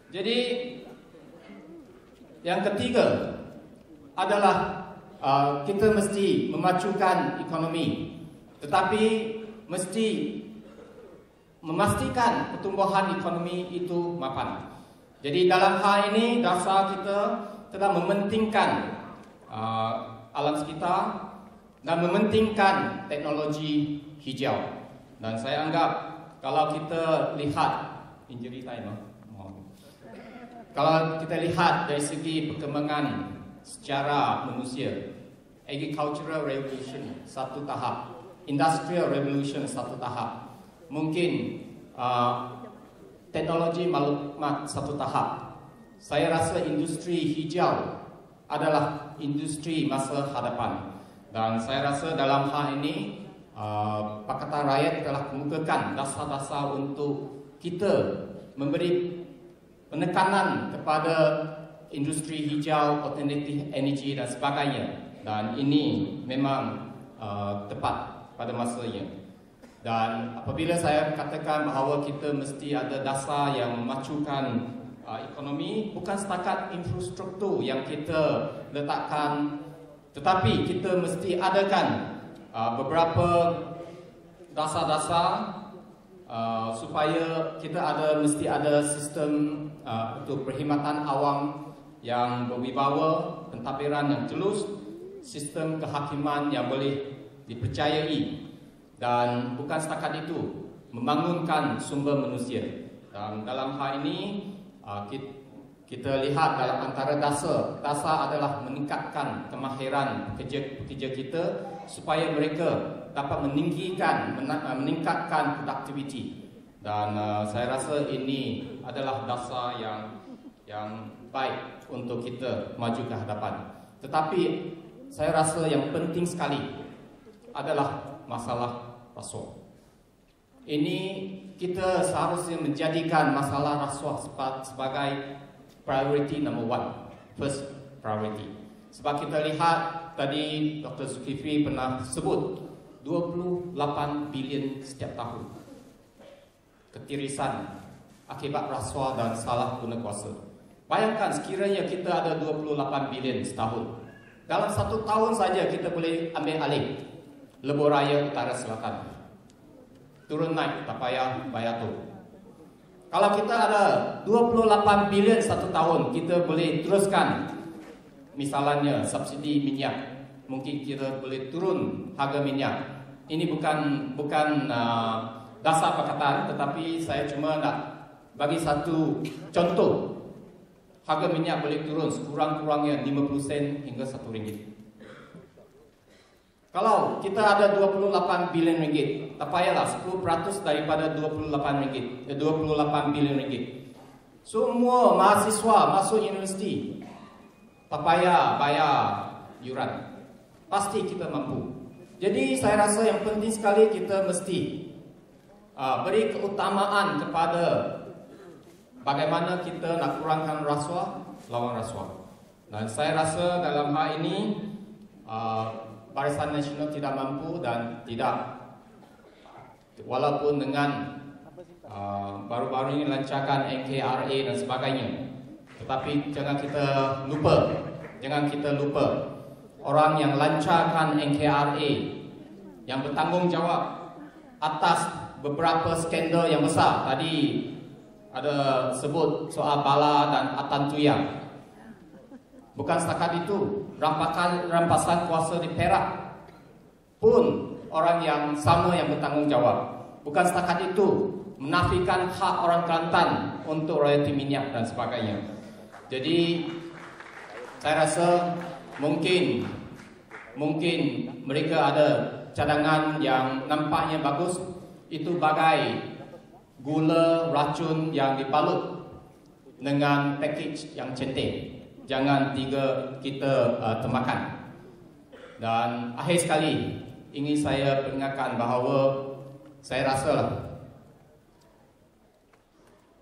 Jadi yang ketiga adalah kita mesti memajukan ekonomi, tetapi mesti memastikan pertumbuhan ekonomi itu mapan. Jadi dalam hal ini dasar kita telah mementingkan alam sekitar dan mementingkan teknologi hijau. Dan saya anggap kalau kita lihat injury time, kalau kita lihat dari segi perkembangan secara manusia, agricultural revolution satu tahap, industrial revolution satu tahap, mungkin teknologi maklumat satu tahap. Saya rasa industri hijau adalah industri masa hadapan. Dan saya rasa dalam hal ini Pakatan Rakyat telah kemukakan dasar-dasar untuk kita memberi penekanan kepada industri hijau, alternatif energi dan sebagainya. Dan ini memang tepat pada masanya. Dan apabila saya katakan bahawa kita mesti ada dasar yang memacukan ekonomi, bukan setakat infrastruktur yang kita letakkan, tetapi kita mesti adakan beberapa dasar-dasar supaya kita mesti ada sistem untuk perkhidmatan awam yang berwibawa, pentadbiran yang julus, sistem kehakiman yang boleh dipercayai, dan bukan setakat itu membangunkan sumber manusia. Dan dalam hal ini kita lihat dalam antara dasar adalah meningkatkan kemahiran pekerja kita supaya mereka dapat meningkatkan produktiviti. Dan saya rasa ini adalah dasar yang baik untuk kita maju ke hadapan. Tetapi saya rasa yang penting sekali adalah masalah rasuah. Ini kita seharusnya menjadikan masalah rasuah sebagai priority number one, first priority. Sebab kita lihat tadi Dr. Zulkifli pernah sebut 28 bilion setiap tahun ketirisan akibat rasuah dan salah guna kuasa. Bayangkan sekiranya kita ada 28 bilion setahun, dalam satu tahun saja kita boleh ambil alih Lebuh Raya Utara Selatan, turun naik tak payah bayar tu. Kalau kita ada 28 bilion satu tahun, kita boleh teruskan misalnya subsidi minyak, mungkin kita boleh turun harga minyak. Ini bukan dasar perkataan, tetapi saya cuma nak bagi satu contoh. Harga minyak boleh turun sekurang-kurangnya 50 sen hingga RM1. Kalau kita ada 28 bilion ringgit, tak payahlah 10% daripada 28 bilion ringgit. Semua mahasiswa masuk universiti, tak payah bayar yuran. Pasti kita mampu. Jadi saya rasa yang penting sekali kita mesti beri keutamaan kepada bagaimana kita nak kurangkan rasuah, lawan rasuah. Dan saya rasa dalam hal ini Barisan Nasional tidak mampu dan tidak, walaupun dengan baru-baru ini lancarkan NKRA dan sebagainya, tetapi jangan kita lupa orang yang lancarkan NKRA, yang bertanggung jawab atas beberapa skandal yang besar. Tadi ada sebut soal Bala dan Atan Tuyang. Bukan setakat itu, rampasan kuasa di Perak pun orang yang sama yang bertanggung jawab. Bukan setakat itu, menafikan hak orang Kelantan untuk royalti minyak dan sebagainya. Jadi saya rasa mungkin mereka ada cadangan yang nampaknya bagus, itu bagai gula racun yang dibalut dengan package yang cantik. Jangan kita termakan. Dan akhir sekali ingin saya peringatkan bahawa saya rasa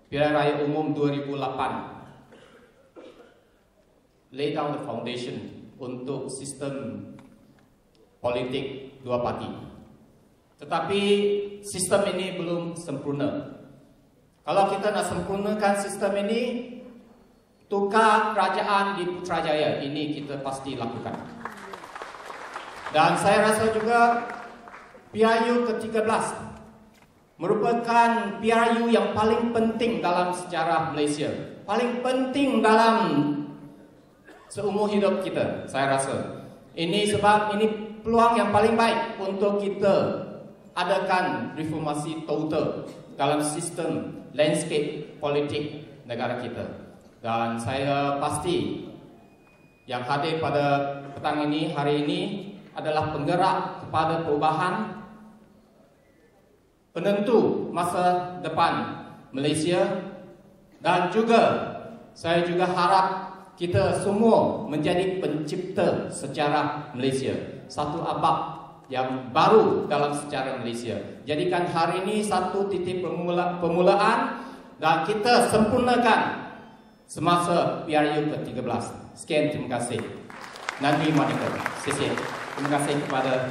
Pilihan Raya Umum 2008 lay down the foundation untuk sistem politik dua parti. Tetapi sistem ini belum sempurna. Kalau kita nak sempurnakan sistem ini, tukar kerajaan di Putrajaya. Ini kita pasti lakukan. Dan saya rasa juga PRU ke-13 merupakan PRU yang paling penting dalam sejarah Malaysia. Paling penting dalam seumur hidup kita, saya rasa. Ini sebab ini peluang yang paling baik untuk kita adakan reformasi total dalam sistem landscape politik negara kita. Dan saya pasti yang hadir pada petang ini, hari ini adalah penggerak kepada perubahan, penentu masa depan Malaysia. Dan juga saya juga harap kita semua menjadi pencipta sejarah Malaysia, satu abad yang baru dalam sejarah Malaysia. Jadikan hari ini satu titik permulaan dan kita sempurnakan semasa PRU ke-13. Sekian, terima kasih. Nandri Monica. Terima kasih kepada